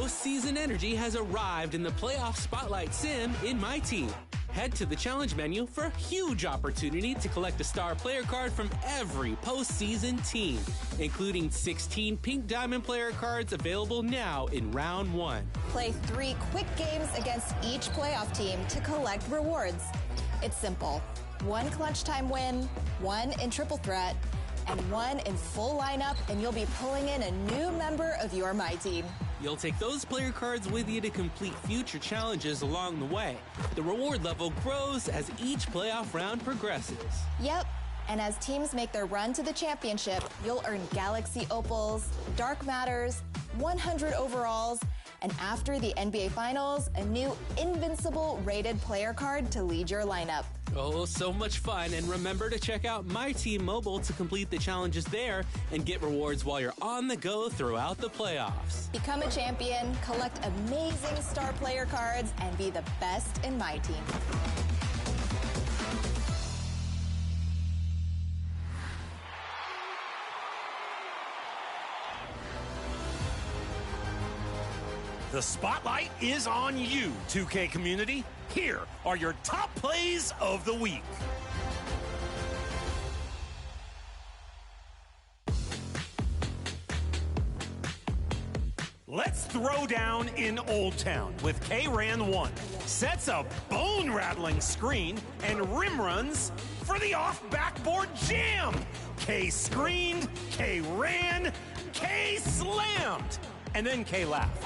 postseason energy has arrived in the playoff spotlight sim in My Team. Head to the challenge menu for a huge opportunity to collect a star player card from every postseason team, including 16 pink diamond player cards available now in round 1. Play 3 quick games against each playoff team to collect rewards. It's simple. 1 clutch time win, 1 in triple threat, and 1 in full lineup, and you'll be pulling in a new member of your My Team. You'll take those player cards with you to complete future challenges along the way. The reward level grows as each playoff round progresses. Yep, and as teams make their run to the championship, you'll earn Galaxy Opals, Dark Matters, 100 overalls, and after the NBA Finals, a new Invincible rated player card to lead your lineup. Oh, so much fun. And remember to check out My Team Mobile to complete the challenges there and get rewards while you're on the go throughout the playoffs. Become a champion, collect amazing star player cards, and be the best in My Team. The spotlight is on you, 2K community. Here are your top plays of the week. Let's throw down in Old Town with K ran 1. Sets a bone-rattling screen and rim runs for the off-backboard jam. K screened, K ran, K slammed. And then K laughed.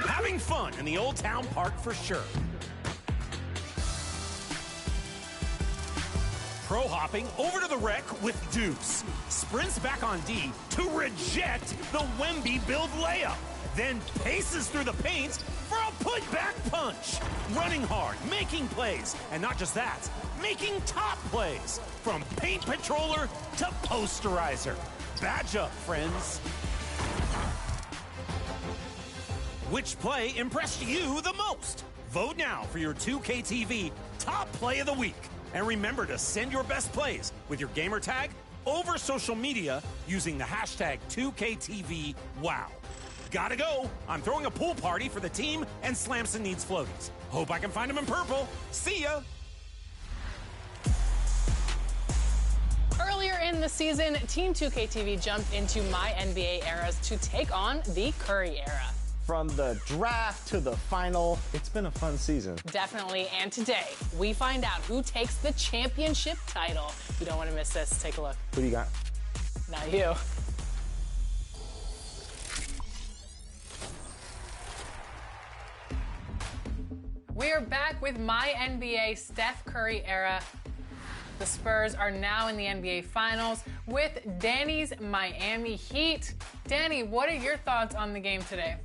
Having fun in the Old Town Park for sure. Pro hopping over to the wreck with Deuce. Sprints back on D to reject the Wemby build layup. Then paces through the paint for a putback punch. Running hard, making plays. And not just that, making top plays. From paint patroller to posterizer. Badge up, friends. Which play impressed you the most? Vote now for your 2KTV Top Play of the Week. And remember to send your best plays with your gamer tag over social media using the hashtag 2KTVWow. Gotta go. I'm throwing a pool party for the team and Slamson needs floaties. Hope I can find them in purple. See ya. Earlier in the season, Team 2KTV jumped into my NBA eras to take on the Curry era. From the draft to the final, it's been a fun season. Definitely, and today, we find out who takes the championship title. You don't want to miss this. Take a look. Who do you got? Not you. We are back with my NBA Steph Curry era. The Spurs are now in the NBA Finals with Danny's Miami Heat. Danny, what are your thoughts on the game today?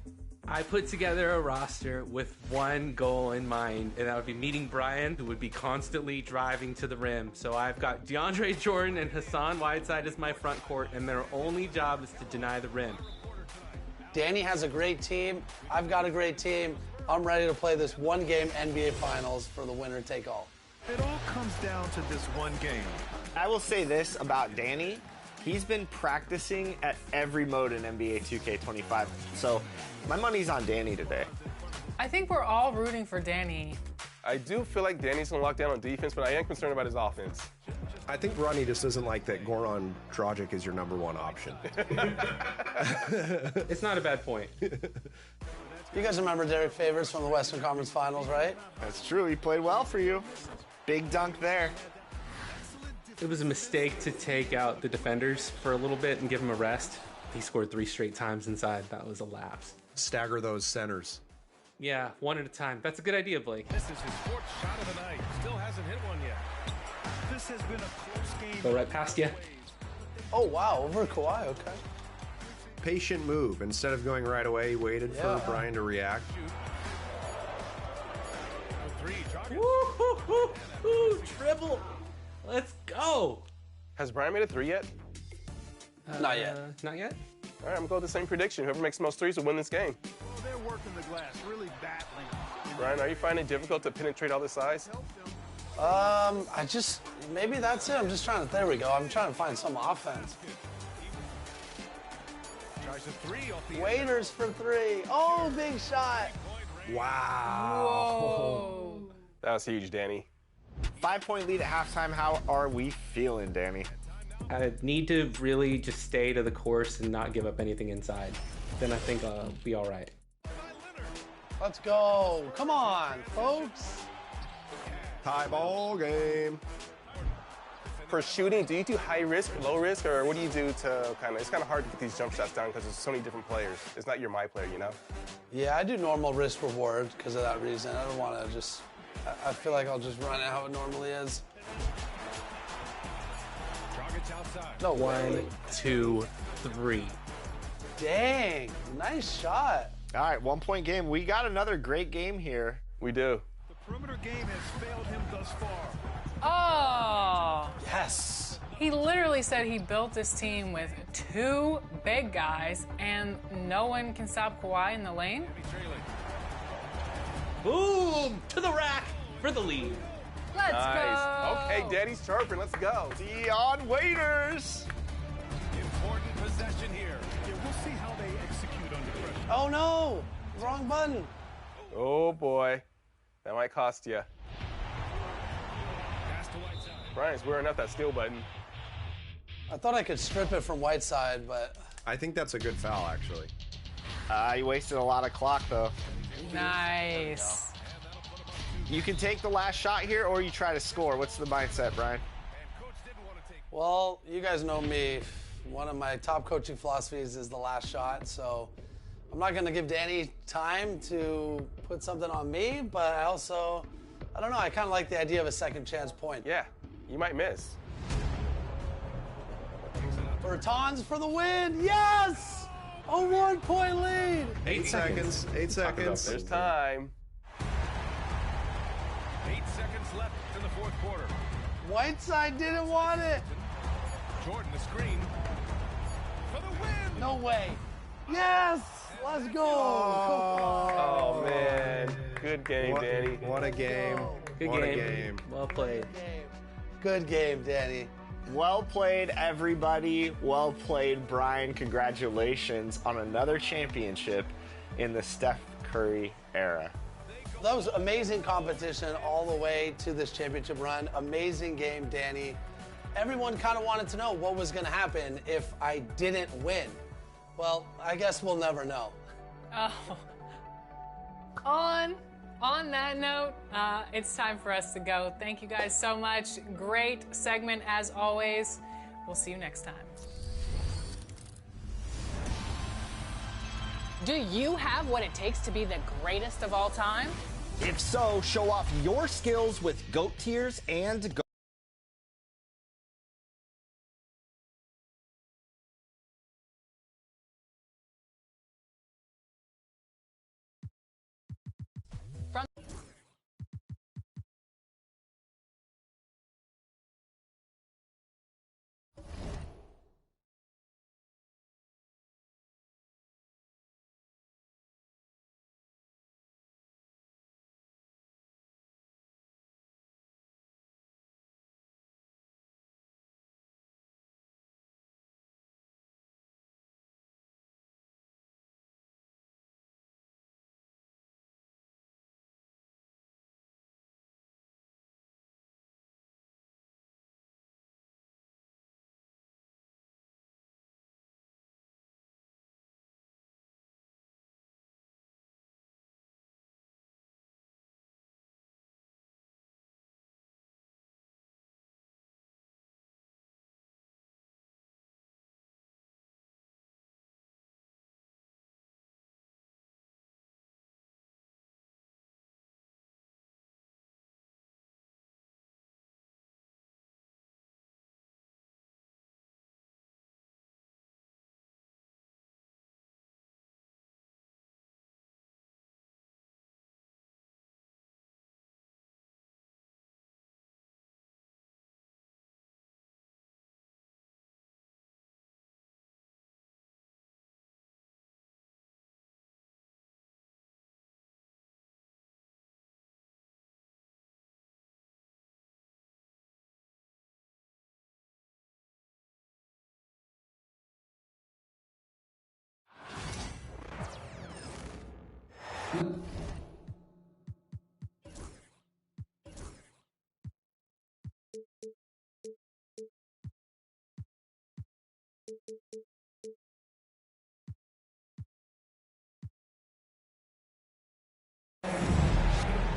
I put together a roster with one goal in mind, and that would be meeting Brian, who would be constantly driving to the rim. So I've got DeAndre Jordan and Hassan Whiteside as my front court, and their only job is to deny the rim. Danny has a great team. I've got a great team. I'm ready to play this one-game NBA Finals for the winner take all. It all comes down to this one game. I will say this about Danny. He's been practicing at every mode in NBA 2K25. So my money's on Danny today. I think we're all rooting for Danny. I do feel like Danny's going to lock down on defense, but I am concerned about his offense. I think Ronnie just doesn't like that Goran Dragic is your #1 option. It's not a bad point. You guys remember Derek Favors from the Western Conference Finals, right? That's true. He played well for you. Big dunk there. It was a mistake to take out the defenders for a little bit and give them a rest. He scored 3 straight times inside. That was a lapse. Stagger those centers. Yeah, one at a time. That's a good idea, Blake. This is his 4th shot of the night. Still hasn't hit one yet. This has been a close game. Go right past you. Oh, wow, over Kawhi, okay. Patient move. Instead of going right away, he waited for Brian to react. Woo-hoo-hoo-hoo, dribble. Let's go. Has Brian made a 3 yet? Not yet. Not yet? All right, I'm going to go with the same prediction. Whoever makes the most threes will win this game. Well, they're working the glass, really battling. Brian, are you finding it difficult to penetrate all this size? Maybe that's it. I'm just trying to, there we go. I'm trying to find some offense. Tries a three off the Waiters for three. Oh, big shot. Wow. Whoa. That was huge, Danny. 5-point lead at halftime. How are we feeling, Danny? I need to really just stay to the course and not give up anything inside. Then I think I'll be all right. Let's go. Come on, folks. Tie ball game. For shooting, do you do high risk, low risk, or what do you do to it's kind of hard to get these jump shots down because there's so many different players. It's not your my player, you know? Yeah, I do normal risk reward because of that reason. I don't want to just, I feel like I'll just run it how it normally is. Targets outside. No 1, way. 2, 3. Dang, nice shot. All right, 1-point game. We got another great game here. We do. The perimeter game has failed him thus far. Oh. Yes. He literally said he built this team with 2 big guys and no one can stop Kawhi in the lane. Boom! To the rack for the lead. Let's Nice. go. Okay, Daddy's chirping. Let's go. Dion Waiters. Important possession here. Yeah, we'll see how they execute under pressure. Oh no, wrong button. Oh boy, that might cost you. Pass to Whiteside. Brian's wearing up that steal button. I thought I could strip it from Whiteside, but I think that's a good foul, actually. You wasted a lot of clock, though. Nice. You can take the last shot here, or you try to score. What's the mindset, Brian? well, you guys know me. One of my top coaching philosophies is the last shot, so I'm not going to give Danny time to put something on me, but I don't know, I kind of like the idea of a second chance point. Yeah, you might miss. Bertans for the win, yes! A 1-point lead. 8 seconds. 8 seconds. There's time. 8 seconds left in the fourth quarter. Whiteside didn't want it. Jordan, the screen. For the win! No way. Yes! Let's go. Oh man, good game, Danny. What a game. Good What game. a game. Well played. Good game, Danny. Well played, everybody. Well played, Brian. Congratulations on another championship in the Steph Curry era. That was amazing competition all the way to this championship run. Amazing game, Danny. Everyone kind of wanted to know what was going to happen if I didn't win. Well, I guess we'll never know. Oh. On that note, it's time for us to go. Thank you guys so much. Great segment as always. We'll see you next time. Do you have what it takes to be the greatest of all time? If so, show off your skills with GOAT tiers and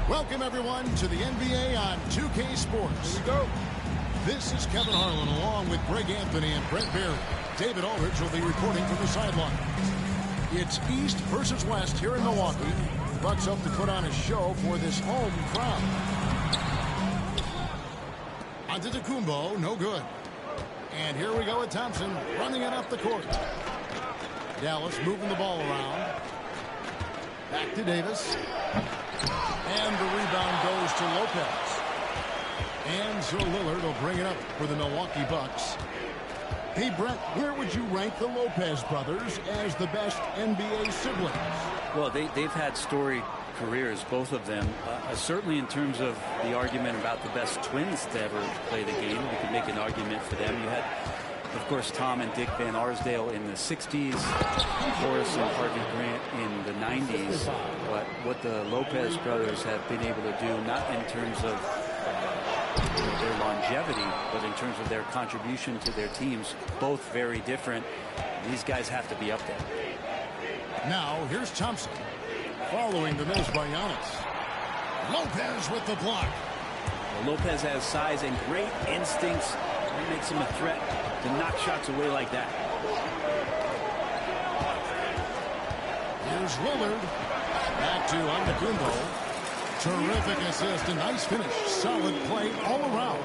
Welcome, everyone, to the NBA on 2K Sports. Here we go. This is Kevin Harlan along with Greg Anthony and Brent Barry. David Aldridge will be reporting from the sideline. It's East versus West here in Milwaukee. Bucks hope to put on a show for this home crowd. Antetokounmpo, no good. And here we go with Thompson running it up the court. Dallas moving the ball around. Back to Davis. And the rebound goes to Lopez. And so Lillard will bring it up for the Milwaukee Bucks. Hey, Brett, where would you rank the Lopez brothers as the best NBA siblings? Well, they've had storied careers, both of them. Certainly in terms of the argument about the best twins to ever play the game, we could make an argument for them. You had, of course, Tom and Dick Van Arsdale in the 60s, Horace and Harvey Grant in the 90s. But what the Lopez brothers have been able to do, not in terms of their longevity, but in terms of their contribution to their teams, both very different. These guys have to be up there. Now, here's Thompson. Following the miss by Giannis. Lopez with the block. Well, Lopez has size and great instincts. That makes him a threat to knock shots away like that. Here's Lillard. Back to Antetokounmpo. Terrific assist, a nice finish. Solid play all around.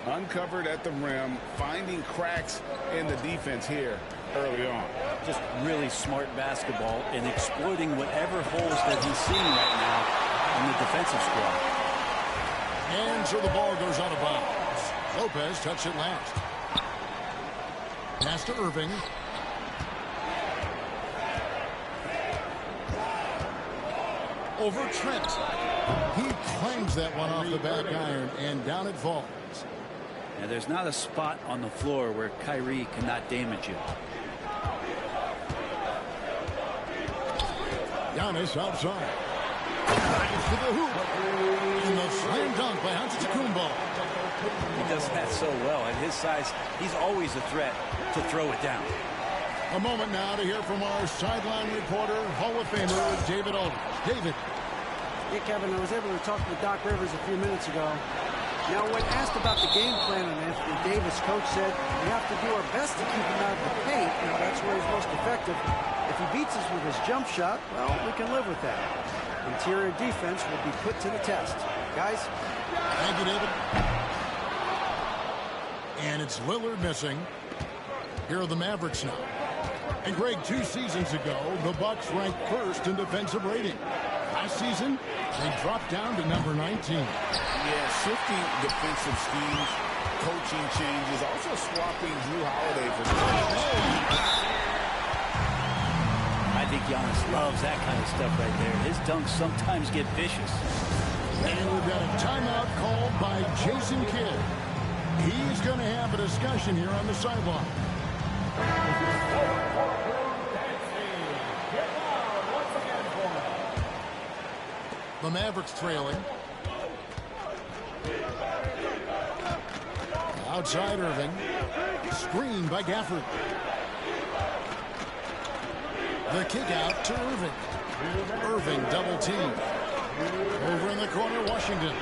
Uncovered at the rim, finding cracks in the defense here early on. Just really smart basketball and exploiting whatever holes that he's seeing right now in the defensive squad. And so the ball goes out of bounds. Lopez touched it last. Pass to Irving. Over Trent. He claims that one off the back iron, and down it falls. Now, there's not a spot on the floor where Kyrie cannot damage you. Giannis outside. Drives to the hoop. And the slam dunk by Antetokounmpo. He does that so well. At his size, he's always a threat to throw it down. A moment now to hear from our sideline reporter, Hall of Famer David Aldridge. David. Hey, Kevin, I was able to talk to Doc Rivers a few minutes ago. Now, when asked about the game plan on Anthony Davis, coach said, we have to do our best to keep him out of the paint. That's where he's most effective. If he beats us with his jump shot, well, we can live with that. Interior defense will be put to the test. Guys? Thank you, David. And it's Lillard missing. Here are the Mavericks now. And Greg, 2 seasons ago, the Bucks ranked first in defensive rating. Last season, they dropped down to number 19. Yeah, shifting defensive schemes, coaching changes, also swapping Drew Holiday for I think Giannis loves that kind of stuff right there. His dunks sometimes get vicious. And we've got a timeout called by Jason Kidd. He's going to have a discussion here on the sideline. The Mavericks trailing. Outside Irving. Screen by Gafford. The kick out to Irving. Irving double team. Over in the corner, Washington.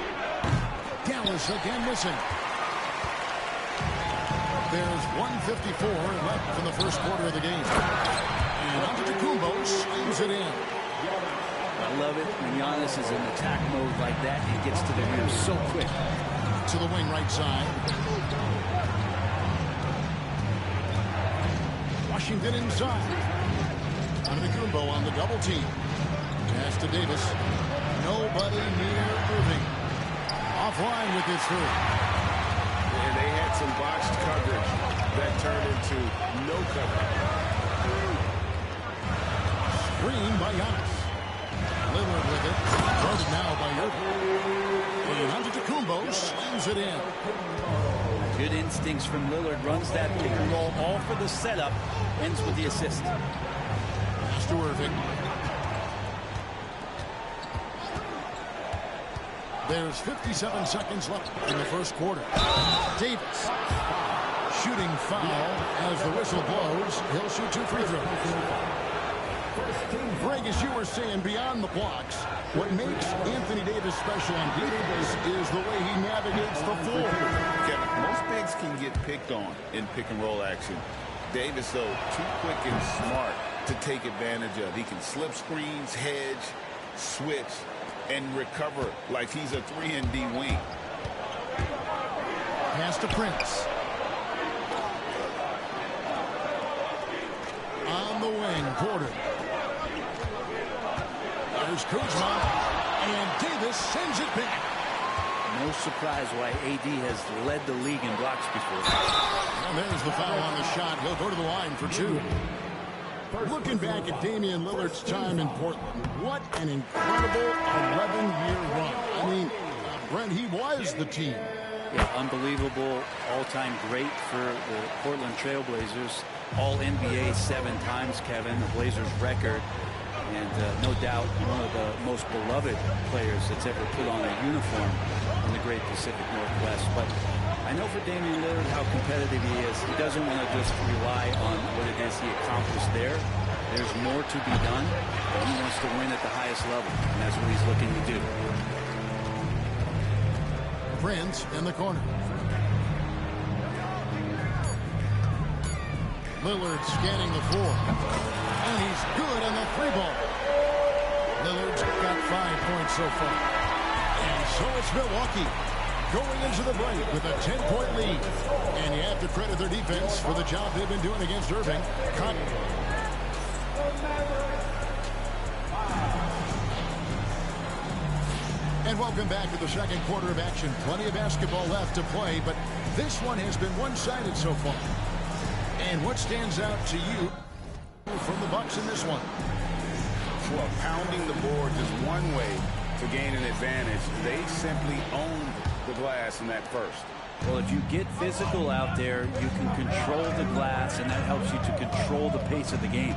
Dallas again missing. There's 1:54 left in the first quarter of the game. And Antetokounmpo slams it in. I love it when Giannis is in attack mode like that and gets to the rim so quick. To the wing right side. Washington inside. Antetokounmpo on the double team. Pass to Davis. Nobody near Irving. Offline with his three. And they had some boxed coverage that turned into no coverage. Screen by Giannis. Lillard with it. Guarded now by Irving. And Antetokounmpo slams it in. Good instincts from Lillard. Runs that pick and roll all for the setup. Ends with the assist. Pass to Irving. There's 57 seconds left in the first quarter. Davis. Shooting foul as the whistle blows. He'll shoot 2 free throws. Greg, as you were saying, beyond the blocks, what makes Anthony Davis special on defense is the way he navigates the floor. Kevin, most bigs can get picked on in pick-and-roll action. Davis, though, too quick and smart to take advantage of. He can slip screens, hedge, switch, and recover like he's a 3-and-D wing. Pass to Prince. On the wing, Porter. There's Kuzma, and Davis sends it back. No surprise why AD has led the league in blocks before. And there's the foul on the shot. He'll go to the line for 2. Looking back at Damian Lillard's time in Portland, what an incredible 11-year run. I mean, Brent, he was the team. Yeah, unbelievable, all-time great for the Portland Trailblazers. All-NBA 7 times, Kevin, the Blazers record. And no doubt one of the most beloved players that's ever put on a uniform in the great Pacific Northwest. But I know for Damian Lillard how competitive he is. He doesn't want to just rely on what it is he accomplished there. There's more to be done, and he wants to win at the highest level, and that's what he's looking to do. Prince in the corner. Lillard scanning the floor. And he's good on the 3-ball. Lillard's got 5 points so far. And so it's Milwaukee going into the break with a 10-point lead. And you have to credit their defense for the job they've been doing against Irving. Cut. And welcome back to the second quarter of action. Plenty of basketball left to play, but this one has been one-sided so far. And what stands out to you from the Bucks in this one? Well, pounding the boards is one way to gain an advantage. They simply owned the glass in that first. Well, if you get physical out there, you can control the glass, and that helps you to control the pace of the game.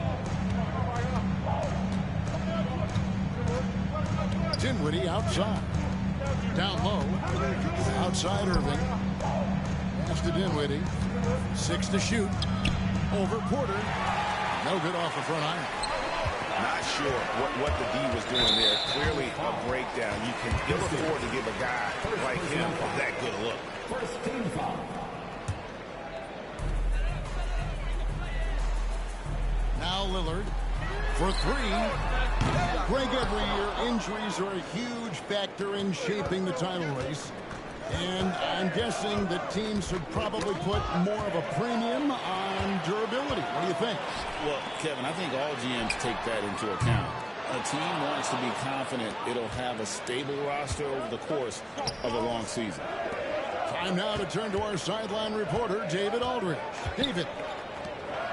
Dinwiddie outside. Down low. Outside Irving. Pass to Dinwiddie. 6 to shoot. Over Porter. No good off the front iron. Not sure what the D was doing there. Clearly a breakdown. You can ill afford to give a guy like him that good a look. First team foul. Now Lillard for 3. Greg, every year injuries are a huge factor in shaping the title race. And I'm guessing that teams should probably put more of a premium on durability. What do you think? Well, Kevin, I think all GMs take that into account. A team wants to be confident it'll have a stable roster over the course of a long season. Time now to turn to our sideline reporter, David Aldridge. David.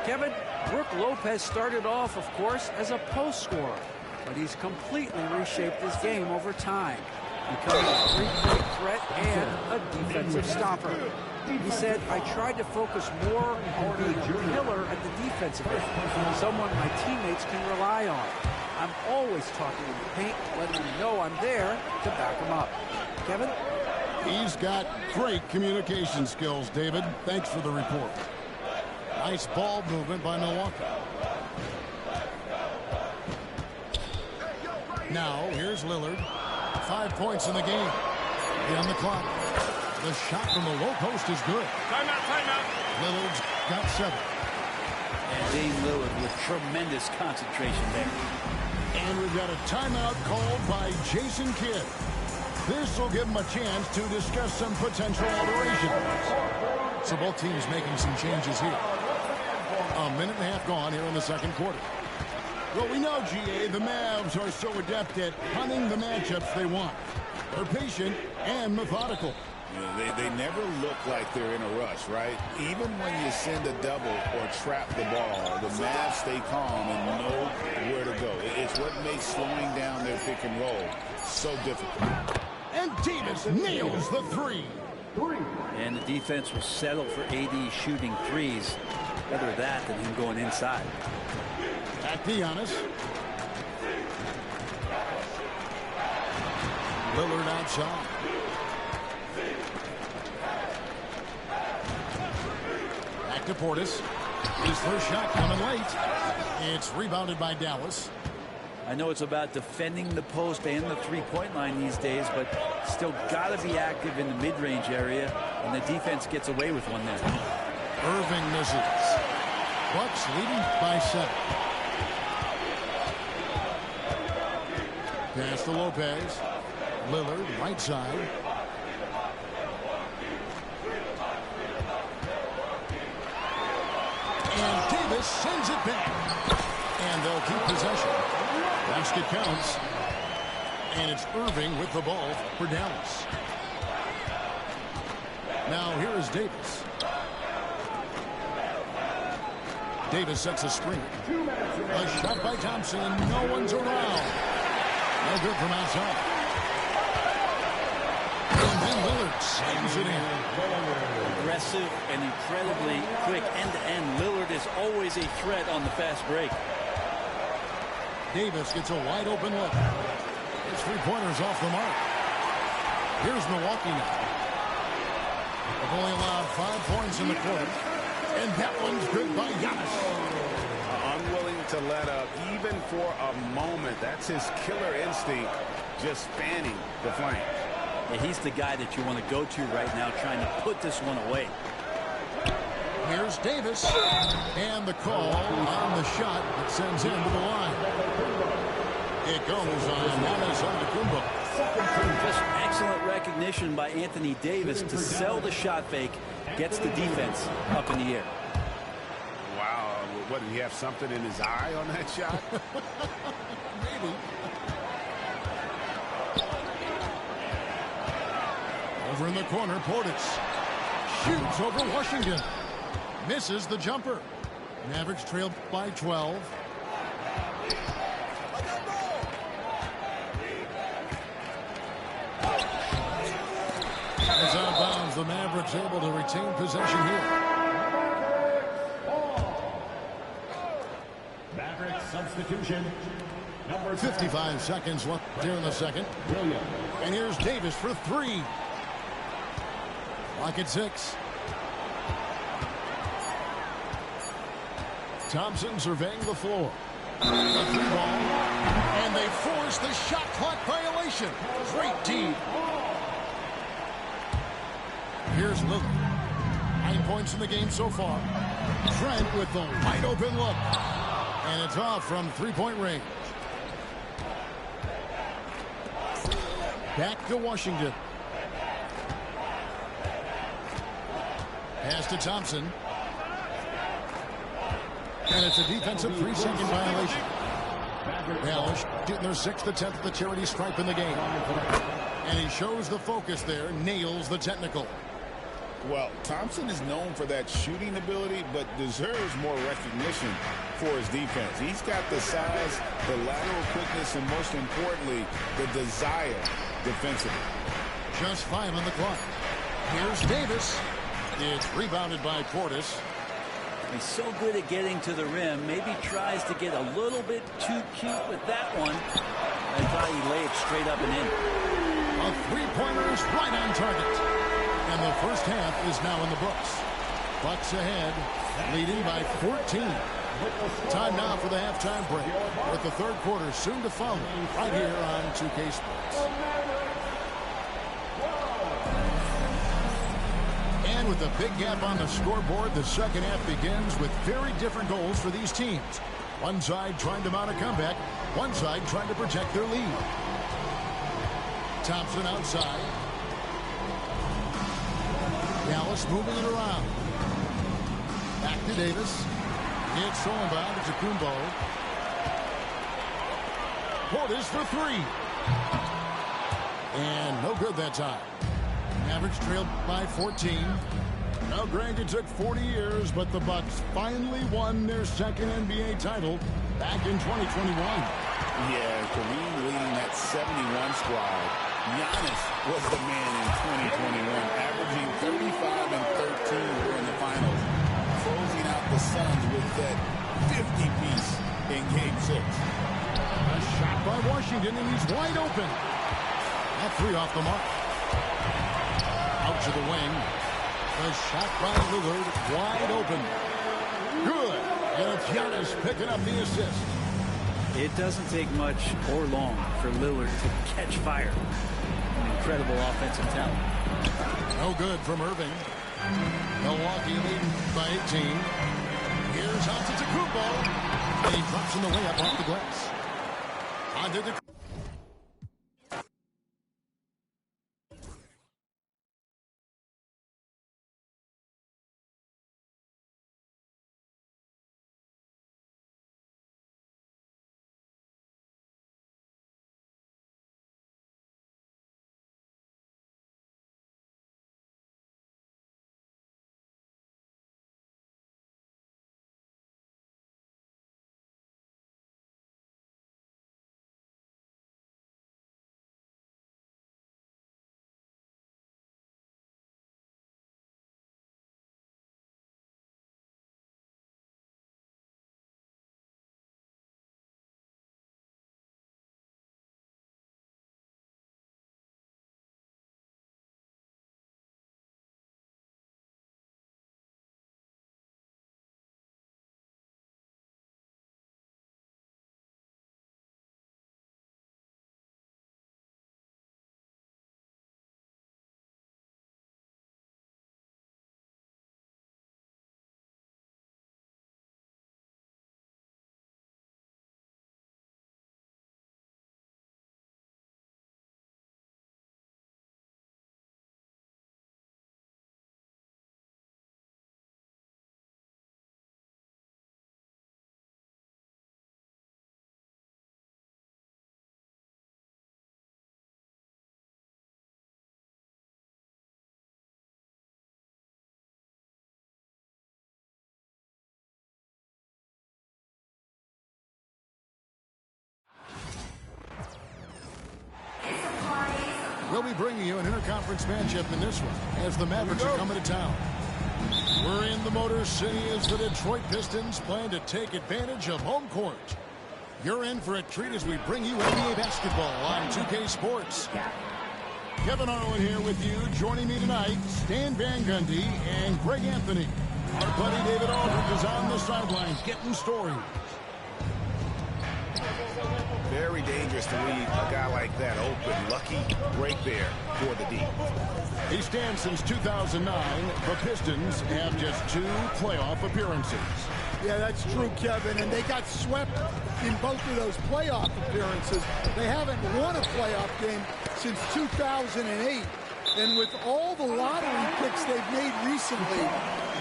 Kevin, Brook Lopez started off, of course, as a post scorer, but he's completely reshaped his game over time, becoming a three-point threat and a defensive stopper. He said, I tried to focus more on being a pillar at the defensive end, someone my teammates can rely on. I'm always talking in the paint, letting them know I'm there to back them up. Kevin? He's got great communication skills, David. Thanks for the report. Nice ball movement by Milwaukee. Now, here's Lillard. 5 points in the game. On the clock. The shot from the low post is good. Timeout, timeout. Lillard's got 7. And Dame Lillard with tremendous concentration there. And we've got a timeout called by Jason Kidd. This will give him a chance to discuss some potential alterations. So both teams making some changes here. A minute and a half gone here in the second quarter. Well, we know, GA, the Mavs are so adept at hunting the matchups they want. They're patient and methodical. Yeah, they never look like they're in a rush, right? Even when you send a double or trap the ball, the Mavs stay calm and know where to go. It's what makes slowing down their pick and roll so difficult. And Davis nails the 3. And the defense will settle for AD shooting threes. Rather that than him going inside. Back to Giannis. Lillard outside. Back to Portis. His first shot coming late. It's rebounded by Dallas. I know it's about defending the post and the three-point line these days, but still got to be active in the mid-range area, and the defense gets away with one there. Irving misses. Bucks leading by 7. Pass to Lopez. Lillard, right side. And Davis sends it back. And they'll keep possession. Basket counts. And it's Irving with the ball for Dallas. Now here is Davis. Davis sets a screen. A shot by Thompson. No one's around. No good from outside. And then Lillard slams it in. Aggressive and incredibly quick end-to-end. Lillard is always a threat on the fast break. Davis gets a wide open look. His three-pointers off the mark. Here's Milwaukee now. They've only allowed 5 points in the quarter. And that one's good by Giannis. Unwilling to let up even for a moment. That's his killer instinct, just spanning the flank. Yeah, he's the guy that you want to go to right now, trying to put this one away. Here's Davis. And the call on the shot that sends him to the line. It goes on Giannis Antetokounmpo. Just excellent recognition by Anthony Davis to sell the shot fake. Gets the defense up in the air. Wow. What, did he have something in his eye on that shot? Maybe. Over in the corner, Portis shoots over Washington. Misses the jumper. Mavericks trailed by 12. It's out of bounds. The Mavericks able to retain possession here. Mavericks substitution. Number 55 seconds left here in the second. And here's Davis for 3. Lock at 6. Thompson surveying the floor. A 3-ball. And they force the shot clock violation. Great D. Here's Lillard. 9 points in the game so far. Trent with the wide open look. And it's off from 3-point range. Back to Washington. Pass to Thompson. And it's a defensive 3-second violation. Dallas getting their 6th attempt at the charity stripe in the game. And he shows the focus there, nails the technical. Well, Thompson is known for that shooting ability, but deserves more recognition for his defense. He's got the size, the lateral quickness, and most importantly, the desire defensively. Just 5 on the clock. Here's Davis. It's rebounded by Portis. He's so good at getting to the rim. Maybe tries to get a little bit too cute with that one. I thought he laid it straight up and in. A 3-pointer is right on target. And the first half is now in the books. Bucks ahead, leading by 14. Time now for the halftime break, with the third quarter soon to follow, right here on 2K Sports. And with a big gap on the scoreboard, the second half begins with very different goals for these teams. One side trying to mount a comeback, one side trying to protect their lead. Thompson outside. Dallas moving it around. Back to Davis. It's stolen by Antetokounmpo. Portis for 3. And no good that time. Mavericks trailed by 14. Now, Greg, it took 40 years, but the Bucks finally won their second NBA title back in 2021. Yeah, Kareem leading that 71 squad. Giannis was the man in 2021, averaging 35 and 13 during the finals, closing out the Suns with that 50-piece in Game 6. A shot by Washington, and he's wide open. That three off the mark. Out to the wing. The shot by Lillard, wide open. Good. And it's Giannis picking up the assist. It doesn't take much or long for Lillard to catch fire. An incredible offensive talent. No good from Irving. Milwaukee leading by 18. Here's Antetokounmpo. And he drops in the way up off the glass. Antetokounmpo. We'll be bringing you an interconference matchup in this one as the Mavericks are coming to town. We're in the Motor City as the Detroit Pistons plan to take advantage of home court. You're in for a treat as we bring you NBA basketball on 2K Sports. Kevin Harlan here with you. Joining me tonight, Stan Van Gundy and Greg Anthony. Our buddy David Aldridge is on the sidelines getting stories. Very dangerous to leave a guy like that open. Lucky break there for the D. He stands since 2009. The Pistons have just 2 playoff appearances. Yeah, that's true, Kevin. And they got swept in both of those playoff appearances. They haven't won a playoff game since 2008. And with all the lottery picks they've made recently,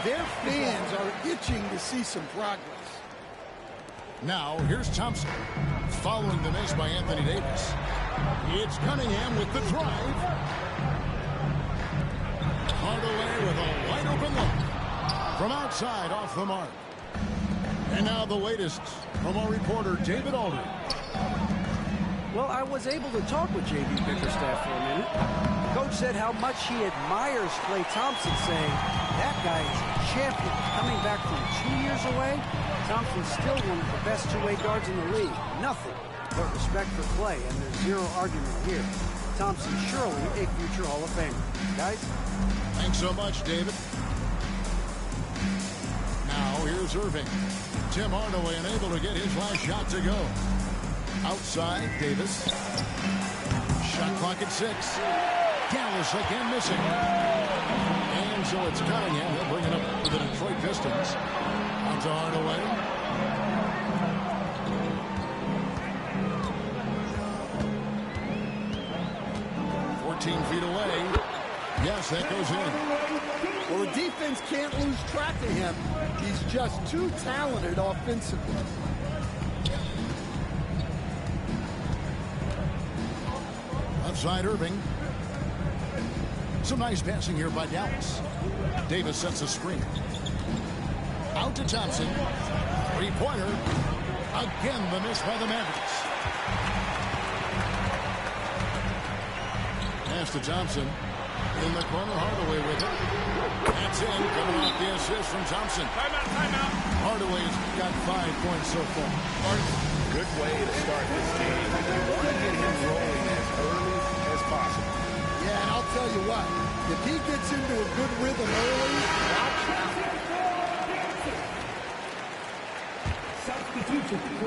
their fans are itching to see some progress. Now, here's Thompson. Following the miss by Anthony Davis. It's Cunningham with the drive. Hardaway with a wide open look. From outside, off the mark. And now the latest from our reporter, David Aldridge. Well, I was able to talk with J.B. Bickerstaff for a minute. The coach said how much he admires Klay Thompson, saying that guy is a champion. Coming back from 2 years away, Thompson's still one of the best two-way guards in the league. Nothing but respect for Klay, and there's zero argument here. Thompson surely a future Hall of Famer. Guys? Thanks so much, David. Now, here's Irving. Tim Hardaway unable to get his last shot to go. Outside, Davis. Shot clock at 6. Dallas again missing. And so it's Cunningham. He'll bring it up for the Detroit Pistons. Out to Hardaway. Feet away. Yes, that goes in. Well, the defense can't lose track of him. He's just too talented offensively. Outside Irving. Some nice passing here by Dallas. Davis sets a screen. Out to Thompson. Three-pointer. Again, the miss by the Mavericks. Pass to Thompson. In the corner, Hardaway with it. That's in. Coming off the assist from Thompson. Timeout. Hardaway's got 5 points so far. Good way to start this game. You want to get him rolling as early as possible. Yeah, and I'll tell you what, if he gets into a good rhythm early,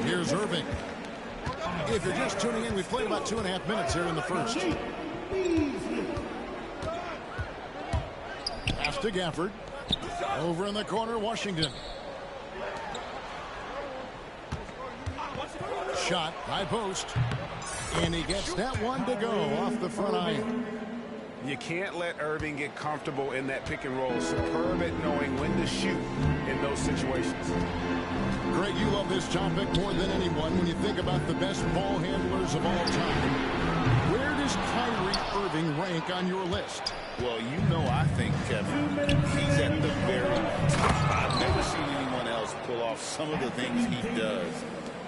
here's Irving. If you're just tuning in, we've played about 2.5 minutes here in the first. Pass to Gafford. Over in the corner, Washington. Shot, high post. And he gets that one to go off the front iron. You can't let Irving get comfortable in that pick and roll. Superb at knowing when to shoot in those situations. Greg, you love this topic more than anyone when you think about the best ball handlers of all time. Where does Kyrie Irving rank on your list? Well, you know, I think, Kevin, he's at the very top. I've never seen anyone else pull off some of the things he does.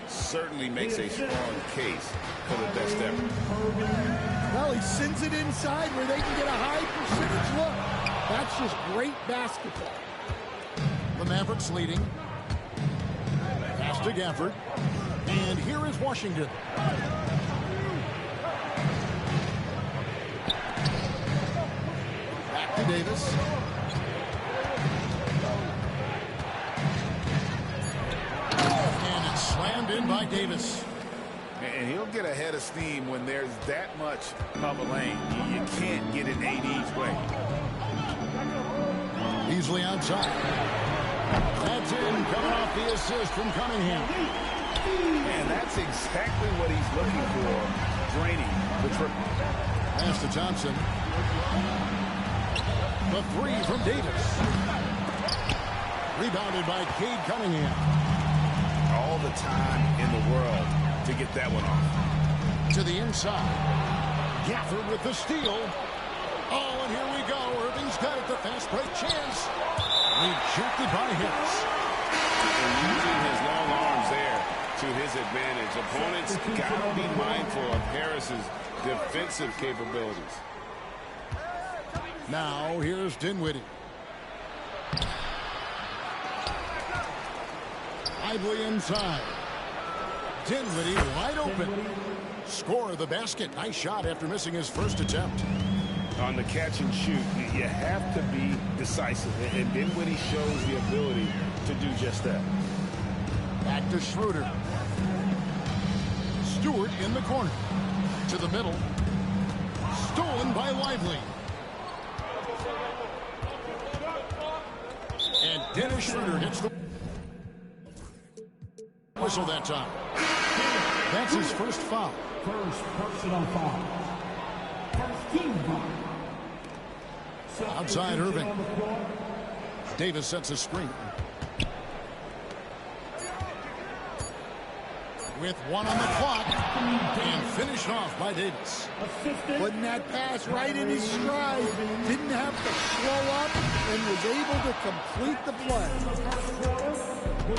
Certainly makes a strong case for the best ever. well, he sends it inside where they can get a high percentage look. That's just great basketball. The Mavericks leading. Pass to Gafford. And here is Washington. Back to Davis. And it's slammed in by Davis. And he'll get ahead of steam when there's that much of a lane. You can't get it AD's way. Beasley outside. That's in, coming off the assist from Cunningham. And that's exactly what he's looking for, draining the triple. Pass to Thompson. The three from Davis. Rebounded by Cade Cunningham. All the time in the world to get that one off. To the inside. Gafford with the steal. Oh, and here we go. Irving's got it. The fast break chance. Rejected by Harris. And using his long arms there to his advantage. Opponents got to be mindful of Harris's defensive capabilities. Now here's Dinwiddie. Lively inside. Dinwiddie wide open. Score of the basket. Nice shot after missing his first attempt. On the catch and shoot, you have to be decisive, and Dinwiddie shows the ability to do just that. Back to Schroeder. Stewart in the corner. To the middle. Stolen by Lively. And Dennis Schroeder gets the whistle that time. That's his first foul. First personal foul. First team foul. Outside Irving. Davis sets a screen. With one on the clock. And finished off by Davis. Putting that pass right in his stride. Didn't have to slow up and was able to complete the play.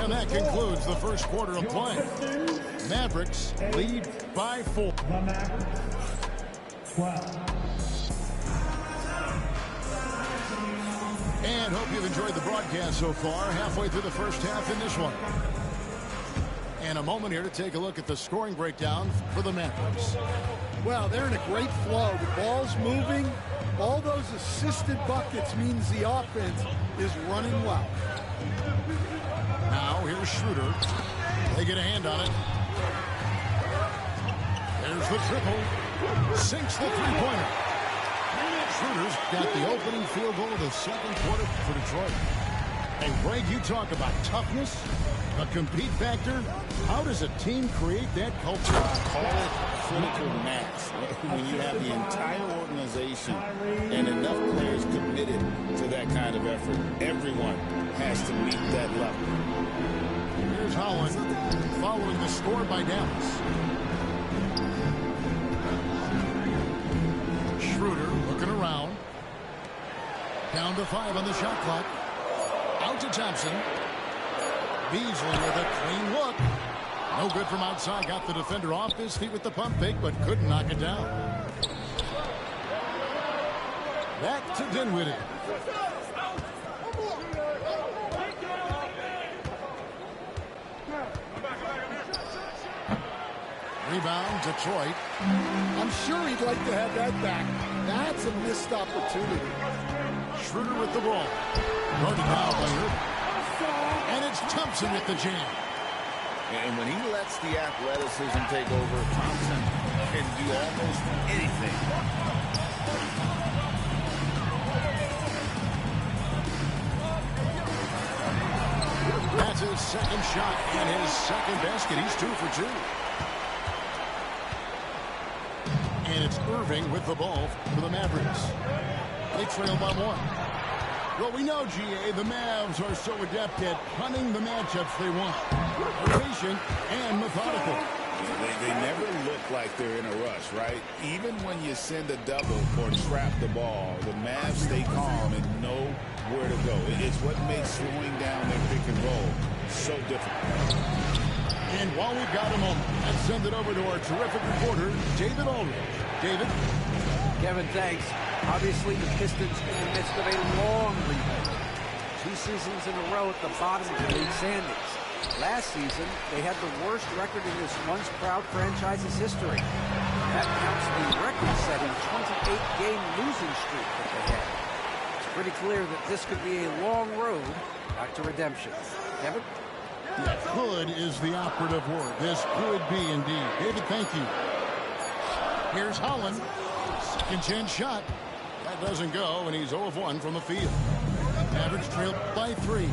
And that concludes the first quarter of play. Mavericks lead by 4. The Mavericks, 12. And hope you've enjoyed the broadcast so far. Halfway through the first half in this one. And a moment here to take a look at the scoring breakdown for the Mavericks. Well, they're in a great flow. The ball's moving. All those assisted buckets means the offense is running well. Now here's Schroeder. They get a hand on it. There's the triple. Sinks the three-pointer. Schroeder's got the opening field goal of the second quarter for Detroit. And Greg, you talk about toughness, a compete factor. How does a team create that culture? Call it critical mass. When you have the entire organization and enough players committed to that kind of effort, everyone has to meet that level. Here's Holland following the score by Dallas. Schroeder looking around. Down to 5 on the shot clock. Out to Thompson. Beasley with a clean look. No good from outside. Got the defender off his feet with the pump fake, but couldn't knock it down. Back to Dinwiddie. Rebound, Detroit. I'm sure he'd like to have that back. That's a missed opportunity. Schroeder with the ball. Guarded now by Irving. And it's Thompson with the jam. And when he lets the athleticism take over, Thompson can do almost anything. That's his second shot and his second basket. He's 2 for 2. And it's Irving with the ball for the Mavericks. They trail by 1. Well, we know, GA, the Mavs are so adept at hunting the matchups they want. They're patient and methodical. They never look like they're in a rush, right? Even when you send a double or trap the ball, the Mavs stay calm and know where to go. It's what makes slowing down their pick and roll so difficult. And while we've got a moment, let's send it over to our terrific reporter, David Aldridge. David? Kevin, thanks. Obviously, the Pistons in the midst of a long rebuild. 2 seasons in a row at the bottom of the league standings. Last season, they had the worst record in this once-proud franchise's history. That counts the record-setting 28-game losing streak that they had. It's pretty clear that this could be a long road back to redemption. Kevin? Yeah, could is the operative word. This could be indeed. David, thank you. Here's Holland. Second chance shot. That doesn't go, and he's 0 of 1 from the field. Mavericks trailed by 3.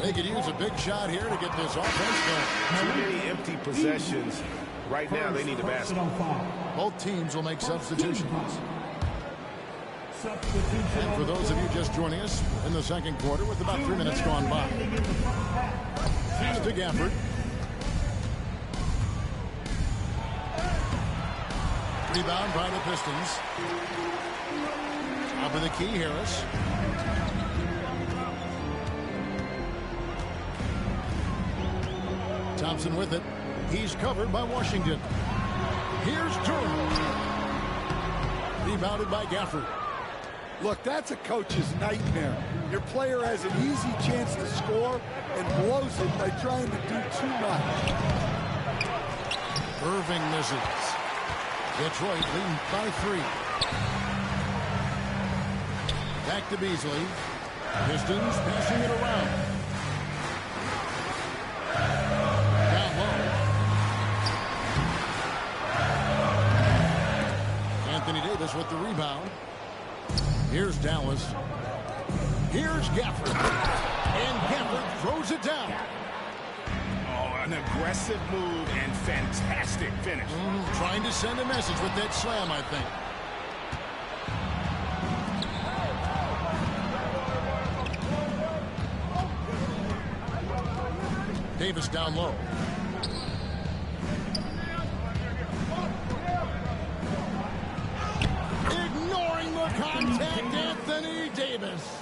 They could use a big shot here to get this offense going. Too many empty possessions. Right now, they need a basket. Both teams will make substitutions. And for those of you just joining us in the second quarter with about 3 minutes gone by. Pass to Gafford. Rebound by the Pistons. Top of the key, Harris. Thompson with it. He's covered by Washington. Here's Durham. Rebounded by Gafford. Look, that's a coach's nightmare. Your player has an easy chance to score and blows it by trying to do too much. Irving misses. Detroit leading by 3. Back to Beasley. Pistons passing it around. Down low. Anthony Davis with the rebound. Here's Dallas. Here's Gafford. And Gafford throws it down. Oh, an aggressive move and fantastic finish. Trying to send a message with that slam, I think. Davis down low. Ignoring the contact, Anthony Davis.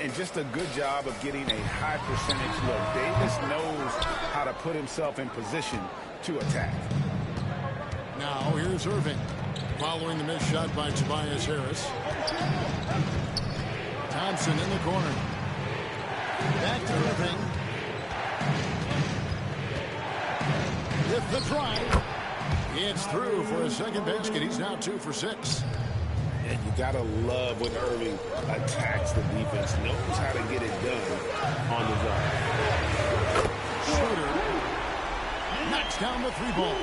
And just a good job of getting a high percentage look. Davis knows how to put himself in position to attack. Now here's Irving. Following the missed shot by Tobias Harris. Thompson in the corner. Back to Irving. With the drive. It's through for a second basket. He's now 2 for 6. And you gotta love when Irving attacks the defense, knows how to get it done on the drive. Schroeder knocks down the 3-ball.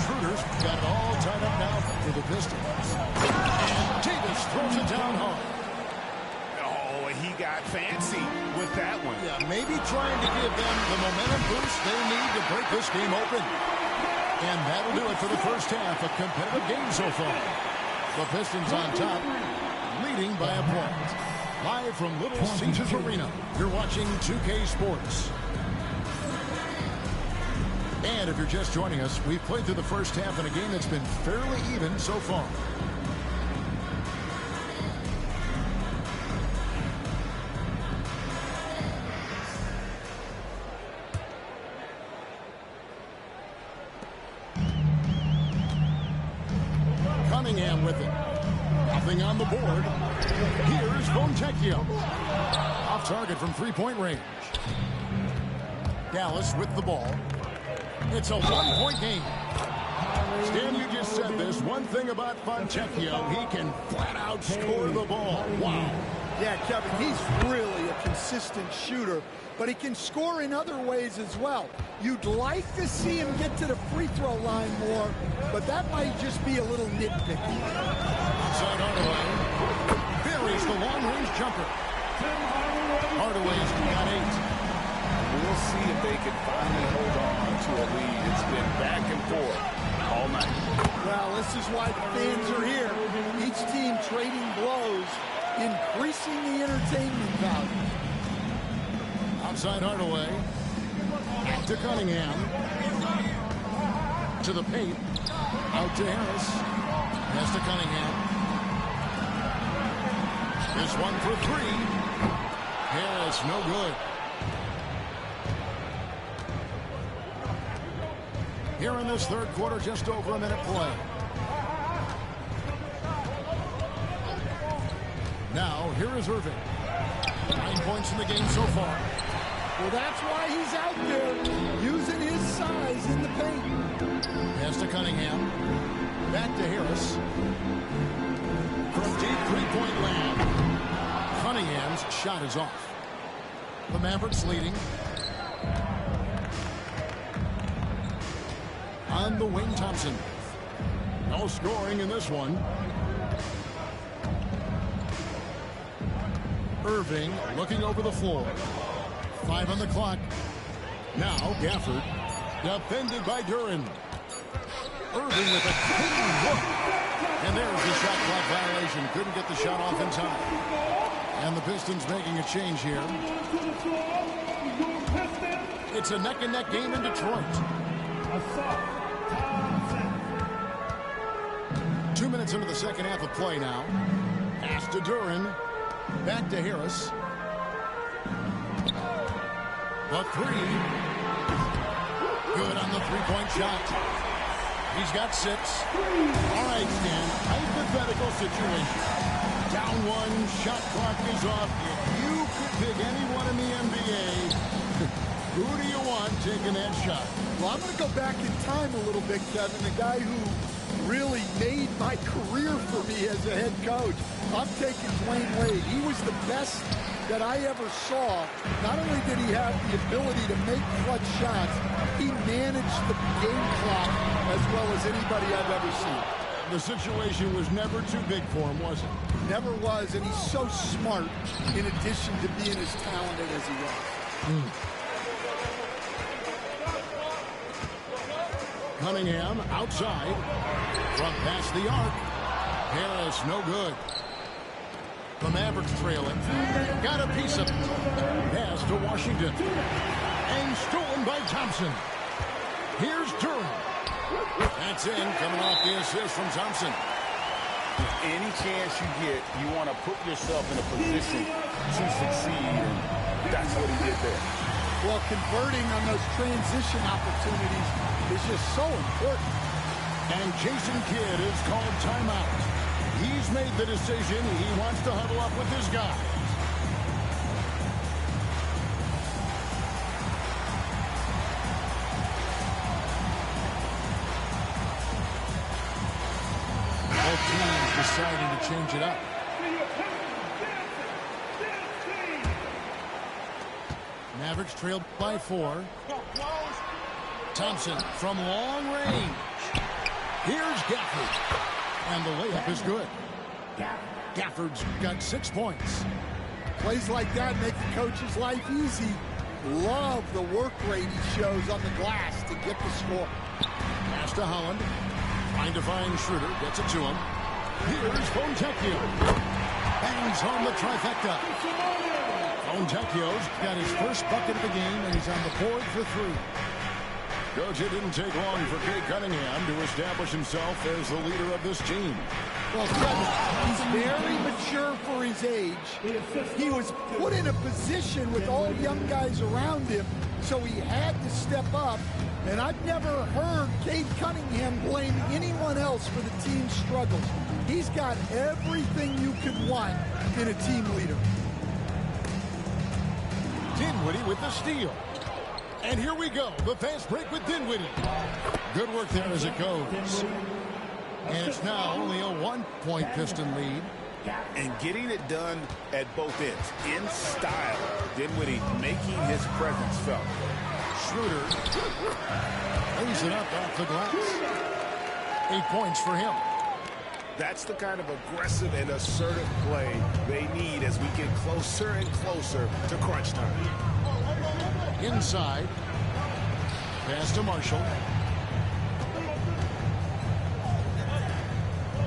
Schroeder's got it all tied up now for the Pistons. And Davis throws it down hard. Oh, he got fancy with that one. Yeah, maybe trying to give them the momentum boost they need to break this game open. And that'll do it for the first half. A competitive game so far. The Pistons on top, leading by a point. Live from Little Caesars Arena, you're watching 2K Sports. And if you're just joining us, we've played through the first half in a game that's been fairly even so far. Cunningham with it. Nothing on the board. Here's Fontecchio. Off target from 3-point range. Dallas with the ball. It's a one-point game. Stan, you just said this. One thing about Fontecchio, he can flat out score the ball. Wow. Yeah, Kevin, he's really a consistent shooter, but he can score in other ways as well. You'd like to see him get to the free throw line more, but that might just be a little nitpicky. Outside Hardaway. Buries the long-range jumper. Hardaway's got 8. We'll see if they can finally hold on to a lead. It's been back and forth all night. Well, this is why the fans are here. Each team trading blows, increasing the entertainment value. Outside Hardaway. Back to Cunningham. To the paint. Out to Harris. Pass to Cunningham. This one for 3. Harris, no good. Here in this third quarter, just over a minute play. Now, here is Irving. 9 points in the game so far. Well, that's why he's out there, using his size in the paint. Pass to Cunningham. Back to Harris. From deep three-point land. Cunningham's shot is off. The Mavericks leading. On the wing, Thompson. No scoring in this one. Irving looking over the floor. 5 on the clock. Now Gafford. Defended by Duran. Irving with a clean look. And there's the shot clock violation. Couldn't get the shot off in time. And the Pistons making a change here. It's a neck-and-neck game in Detroit. 2 minutes into the second half of play now. Pass to Duran. Back to Harris. The 3. Good on the three-point shot. He's got 6. All right, Stan. Hypothetical situation. Down 1, shot clock is off. If you could pick anyone in the NBA, who do you want taking that shot? Well, I'm going to go back in time a little bit, Kevin. The guy who really made my career for me as a head coach. I'm taking Dwayne Wade. He was the best that I ever saw. Not only did he have the ability to make clutch shots, he managed the game clock as well as anybody I've ever seen. The situation was never too big for him, was it? Never was, and he's so smart in addition to being as talented as he was. Cunningham outside from past the arc. Harris no good. The Mavericks trailing. Got a piece of it. Pass to Washington. And stolen by Thompson. Here's Duran. That's in, coming off the assist from Thompson. Any chance you get, you want to put yourself in a position to succeed, and that's what he did there. Well, converting on those transition opportunities is just so important. And Jason Kidd is called timeout. He's made the decision. He wants to huddle up with his guys. Both teams deciding to change it up. Mavericks trailed by 4. Thompson from long range. Here's Gafford. And the layup is good. Gafford's got 6 points. Plays like that make the coach's life easy. Love the work rate he shows on the glass to get the score. Pass to Holland. Trying to find Schroeder. Gets it to him. Here's Fontecchio. Bangs home the trifecta. Fontecchio's got his first bucket of the game, and he's on the board for 3. Coach, it didn't take long for Kate Cunningham to establish himself as the leader of this team. Well, Kevin, he's very mature for his age. He was put in a position with all young guys around him, so he had to step up. And I've never heard Kate Cunningham blame anyone else for the team's struggles. He's got everything you could want in a team leader. Dinwiddie with the steal. And here we go. The fast break with Dinwiddie. Good work there as it goes. And it's now only a 1-point Piston lead. And getting it done at both ends. In style. Dinwiddie making his presence felt. Schroeder lays it up off the glass. 8 points for him. That's the kind of aggressive and assertive play they need as we get closer and closer to crunch time. Inside. Pass to Marshall.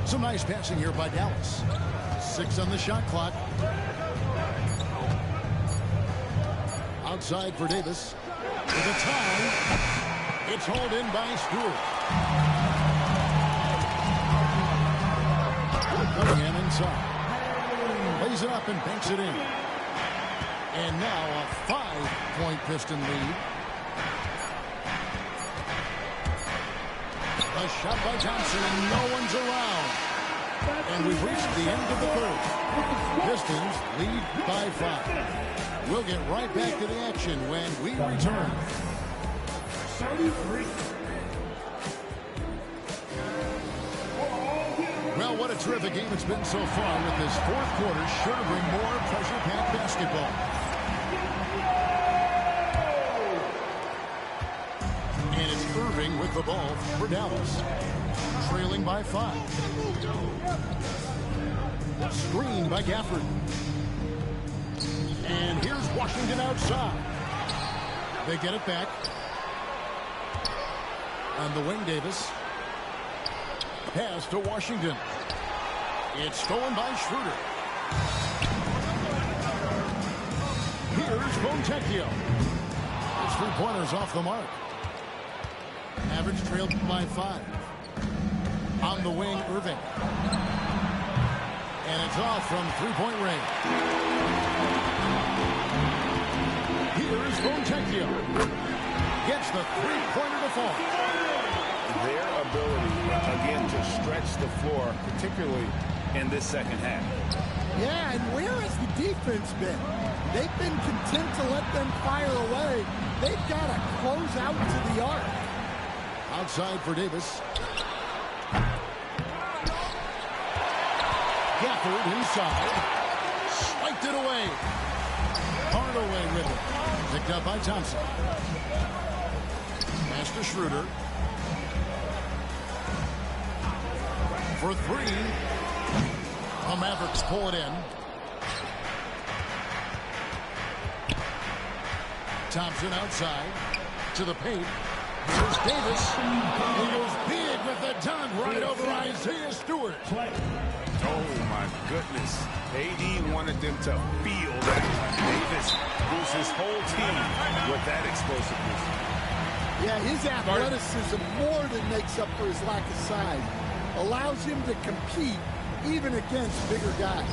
Some nice passing here by Dallas. 6 on the shot clock. Outside for Davis. With a tie. It's hauled in by Stewart. Coming in inside. Lays it up and banks it in. And now a 5-point Piston lead. A shot by Thompson and no one's around. And we've reached the end of the third. Pistons lead by 5. We'll get right back to the action when we return. 33. Well, what a terrific game it's been so far, with this fourth quarter sure to bring more pressure-packed basketball. And it's Irving with the ball for Dallas, trailing by 5. Screen by Gafford. And here's Washington outside. They get it back. On the wing, Davis. Pass to Washington. It's stolen by Schroeder. Here's Fontecchio. His 3-pointers off the mark. Average trailed by 5. On the wing, Irving. And it's off from 3-point range. Here's Fontecchio. Gets the 3-pointer to fall. Their ability, again, to stretch the floor, particularly in this second half. Yeah, and where has the defense been? They've been content to let them fire away. They've got to close out to the arc. Outside for Davis. Gafford inside. Swiped it away. Hardaway with it. Picked up by Thompson. Pass to Schroeder. For 3. The Mavericks pull it in. Thompson outside to the paint. Here's Davis. He goes big with the dunk right over Isaiah Stewart. Oh, my goodness. AD wanted them to feel that. Davis moves his whole team with that explosiveness. Yeah, his athleticism more than makes up for his lack of size. Allows him to compete even against bigger guys.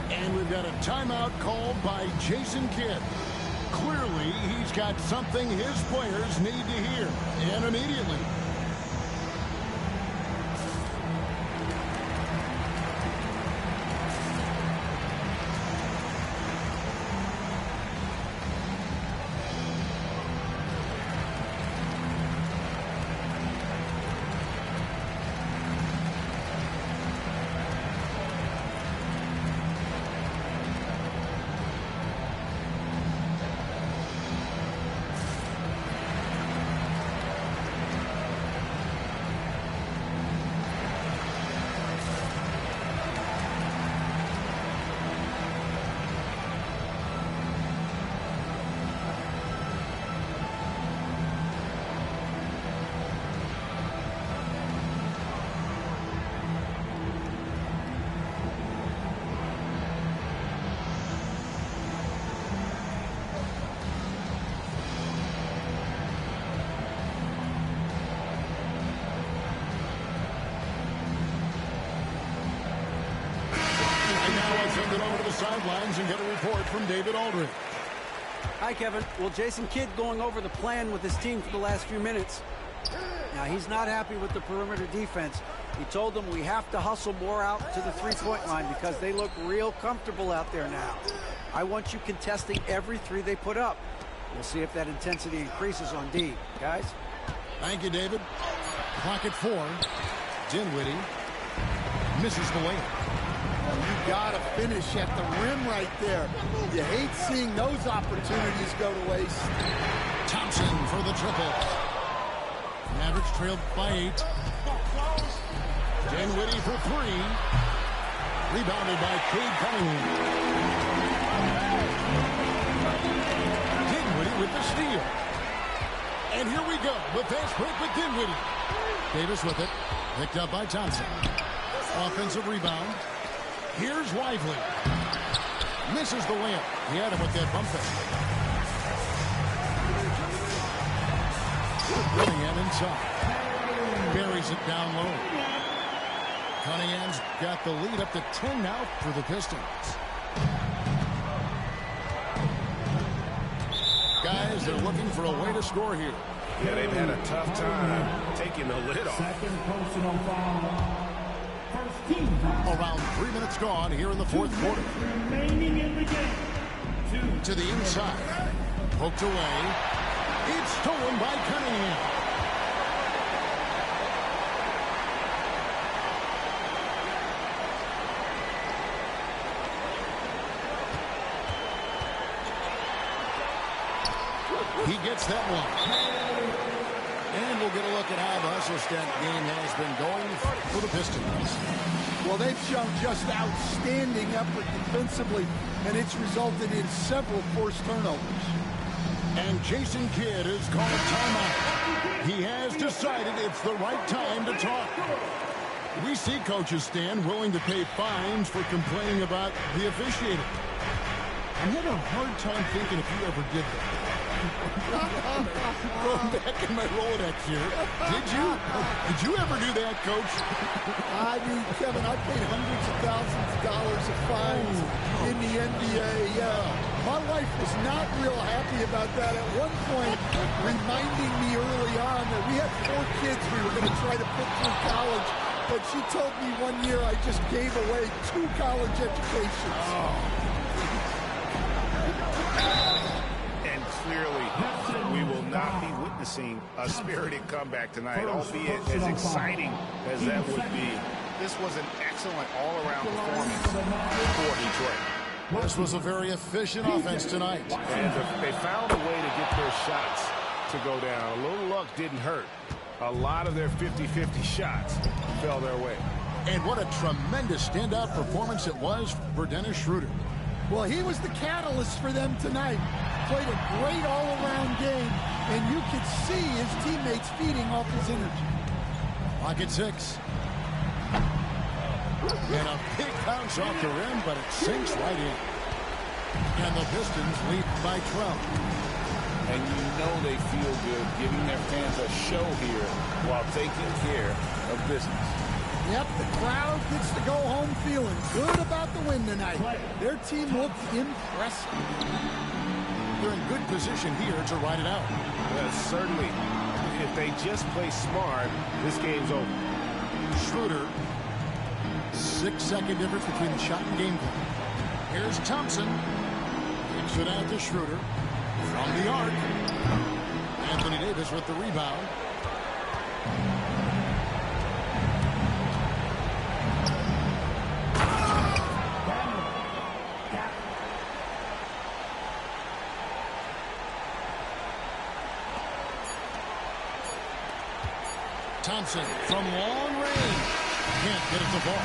And we've got a timeout called by Jason Kidd. Clearly, he's got something his players need to hear, and immediately. Sidelines and get a report from David Aldridge. Hi, Kevin. Well, Jason Kidd going over the plan with his team for the last few minutes. Now, he's not happy with the perimeter defense. He told them we have to hustle more out to the three-point line because they look real comfortable out there now. I want you contesting every 3 they put up. We'll see if that intensity increases on D. Guys? Thank you, David. Clock at 4. Dinwiddie misses the layup. You got to finish at the rim right there. You hate seeing those opportunities go to waste. Thompson for the triple. Mavericks trailed by 8. Dinwiddie for 3. Rebounded by Cade Cunningham. Dinwiddie with the steal. And here we go. The fast break with Dinwiddie. Davis with it. Picked up by Thompson. Offensive rebound. Here's Lively. Misses the layup. He had him with that bump fake. Cunningham inside. Buries it down low. Cunningham's got the lead up to 10 now for the Pistons. Guys, they're looking for a way to score here. Yeah, they've had a tough time taking the lid off. Second personal foul. First team foul. Around 3 minutes gone here in the fourth quarter. Remaining in the game. To the inside. Poked away. It's stolen by Cunningham. He gets that one. And we'll get a look at how the hustle stat game has been going for the Pistons. Well, they've shown just outstanding effort defensively, and it's resulted in several forced turnovers. And Jason Kidd has called timeout. He has decided it's the right time to talk. We see coaches stand willing to pay fines for complaining about the officiating. I'm having a hard time thinking if you ever did that. Going back in my Rolodex here. Did you? Did you ever do that, Coach? I mean, Kevin, I paid hundreds of thousands of dollars of fines in the NBA. My wife was not real happy about that at one point, reminding me early on that we had 4 kids we were going to try to put through college. But she told me one year I just gave away 2 college educations. And clearly, we will not be witnessing a spirited comeback tonight, albeit as exciting as that would be. This was an excellent all-around performance for Detroit. This was a very efficient offense tonight. And they found a way to get their shots to go down. A little luck didn't hurt. A lot of their 50-50 shots fell their way. And what a tremendous standout performance it was for Dennis Schroeder. Well, he was the catalyst for them tonight. Played a great all-around game, and you could see his teammates feeding off his energy. Clock at 6. And a big bounce off the rim, but it sinks right in. And the Pistons lead by 12. And you know they feel good giving their fans a show here while taking care of business. Yep, the crowd gets to go home feeling good about the win tonight. Their team looked impressive. They're in good position here to ride it out. Well, certainly, if they just play smart, this game's over. Schroeder, 6-second difference between the shot and game clock. Here's Thompson. Kicks it out to Schroeder. From the arc. Anthony Davis with the rebound. Thompson from long range. Can't get it to fall.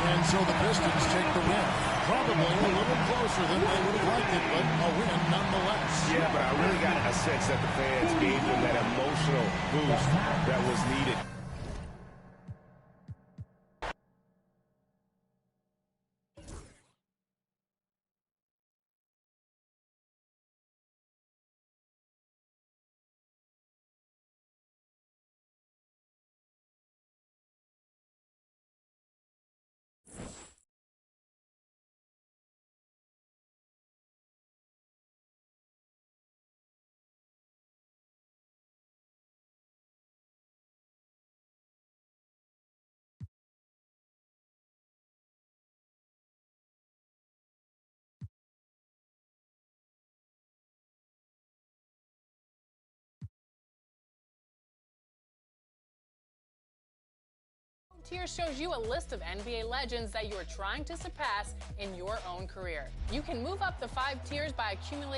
And so the Pistons take the win. Probably a little closer than they would have liked it, but a win nonetheless. Yeah, but I really got a sense that the fans gave them that emotional boost that was needed. tiers shows you a list of NBA legends that you are trying to surpass in your own career. You can move up the 5 tiers by accumulating